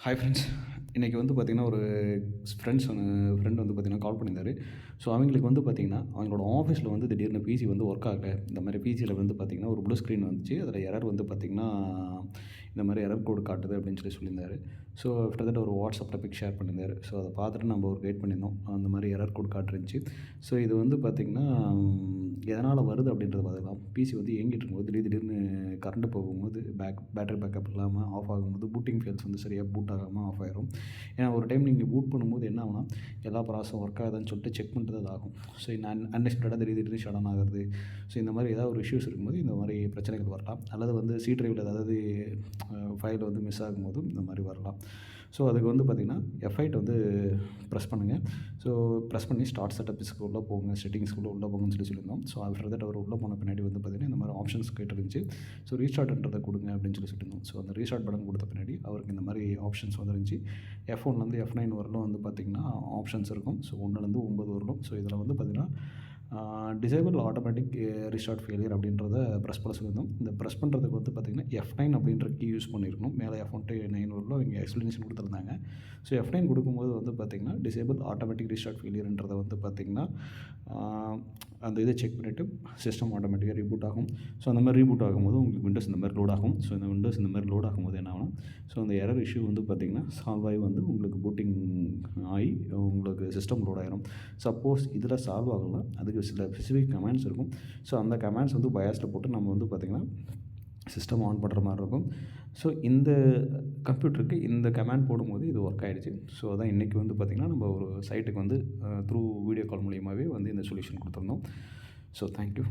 Hi friends. இன்றைக்கி வந்து பார்த்திங்கன்னா ஒரு ஃப்ரெண்ட் வந்து பார்த்திங்கன்னா கால் பண்ணியிருந்தாரு. ஸோ அவங்களுக்கு வந்து பார்த்திங்கன்னா அவங்களோட ஆஃபீஸில் வந்து திடீர்னு பிசி வந்து ஒர்க் ஆகல. இந்த மாதிரி பிசியில் வந்து பார்த்திங்கன்னா ஒரு ப்ளூ ஸ்க்ரீன் வந்துச்சு. அதில் எரர் வந்து பார்த்திங்கன்னா இந்த மாதிரி எரர் கோடு காட்டுது அப்படின்னு சொல்லியிருந்தாரு. ஸோ கிட்டத்தட்ட ஒரு வாட்ஸ்அப்பில் பிக் ஷேர் பண்ணியிருந்தாரு. ஸோ அதை பார்த்துட்டு நம்ம ஒரு கைட் பண்ணியிருந்தோம். அந்த மாதிரி எரர் கோடு காட்டுருந்துச்சு. ஸோ இது வந்து பார்த்திங்கன்னா எதனால் வருது அப்படின்றத பார்த்துக்கலாம். பிசி வந்து இயங்கிட்டு இருக்கும்போது திடீர்னு கரண்ட் போகும்போது பேட்டரி பேக்கப் இல்லாமல் ஆஃப் ஆகும்போது பூட்டிங் ஃபெயில்ஸ் வந்து சரியாக பூட் ஆகாமல் ஆஃப் ஆயிரும். ஏன்னா ஒரு டைம் நீங்கள் பூட் பண்ணும்போது என்ன ஆகும்னா எல்லா ப்ராசஸும் ஒர்க் ஆகுதான்னு சொல்லிட்டு செக் பண்ணிட்டு அது ஆகும். ஸோ அன்எக்ஸ்பெக்டடாக திடீர்னு ஷட் டவுன் ஆகுறது. ஸோ இந்த மாதிரி ஏதாவது ஒரு இஷ்யூஸ் இருக்கும்போது இந்த மாதிரி பிரச்சனைகள் வரலாம். அல்லது வந்து சி டிரைவில் ஏதாவது ஃபைல் வந்து மிஸ் ஆகும்போதும் இந்த மாதிரி வரலாம். ஸோ அதுக்கு வந்து பார்த்திங்கன்னா F8 வந்து ப்ரெஸ் பண்ணுங்கள். ஸோ ப்ரெஸ் பண்ணி ஸ்டார்ட் செட்டப்ஸ்க்கு உள்ளே போங்க, செட்டிங்ஸ்க்குள்ளே உள்ளே போங்கன்னு சொல்லியிருந்தோம். ஸோ ஆஃப்டர் தட் அவர் உள்ளே போன பின்னாடி வந்து பார்த்திங்கன்னா இந்த மாதிரி ஆப்ஷன்ஸ் கேட்டுருந்துச்சு. ஸோ ரீஸ்டார்ட்ன்றதை கொடுங்க அப்படின்னு சொல்லியிருந்தோம். ஸோ அந்த ரீஸ்டார்ட் பட்டன் கொடுத்த பின்னாடி அவருக்கு இந்த மாதிரி ஆப்ஷன்ஸ் வந்துருந்துச்சு. F1லேருந்து F9 வரலும் வந்து பார்த்திங்கன்னா ஆப்ஷன்ஸ் இருக்கும். ஸோ 1லேருந்து 9 வரலும். ஸோ இதில் வந்து பார்த்திங்கன்னா டிசேபிள் ஆட்டோமேட்டிக் ரீஸ்டார்ட் ஃபெயிலியர் அப்படின்றத ப்ரெஸ் பண்ண சொல்லியிருந்தோம். இந்த ப்ரெஸ் பண்ணுறதுக்கு வந்து பார்த்திங்கன்னா F9 அப்படின்ற கீ யூஸ் பண்ணியிருக்கணும். மேலே F1 to 9 வரலும் இங்கே எக்ஸ்ப்ளனேஷன் கொடுத்துருந்தாங்க. ஸோ F9 கொடுக்கும்போது வந்து பார்த்திங்கன்னா டிசேபிள் ஆட்டோமேட்டிக் ரீஸ்டார்ட் ஃபெயிலியர்ன்றதை வந்து பார்த்திங்கன்னா அந்த இதை செக் பண்ணிவிட்டு சிஸ்டம் ஆட்டோமேட்டிக்காக ரீபூட் ஆகும். ஸோ அந்த மாதிரி ரீபூட் ஆகும்போது உங்களுக்கு விண்டோஸ் இந்த மாதிரி லோட் ஆகும். ஸோ இந்த விண்டோஸ் இந்த மாதிரி லோட் ஆகும்போது என்ன ஆகும், ஸோ அந்த எரர் இஷ்யூ வந்து பார்த்திங்கன்னா சால்வ் ஆகி வந்து உங்களுக்கு பூட்டிங் ஆகி உங்களுக்கு சிஸ்டம் லோட் ஆகிரும். சப்போஸ் இதில் சால்வ் ஆகலாம், அதுக்கு சில ஸ்பெசிஃபிக் கமெண்ட்ஸ் இருக்கும். ஸோ அந்த கமெண்ட்ஸ் வந்து பயாஸில் போட்டு நம்ம வந்து பார்த்திங்கன்னா சிஸ்டம் ஆன் பண்ணுற மாதிரி இருக்கும். ஸோ இந்த கம்ப்யூட்டருக்கு இந்த கமெண்ட் போடும்போது இது ஒர்க் ஆகிடுச்சு. ஸோ அதான் இன்றைக்கி வந்து பார்த்திங்கன்னா நம்ம ஒரு சைட்டுக்கு வந்து த்ரூ வீடியோ கால் மூலியமாகவே வந்து இந்த சொல்யூஷன் கொடுத்துருந்தோம். So thank you.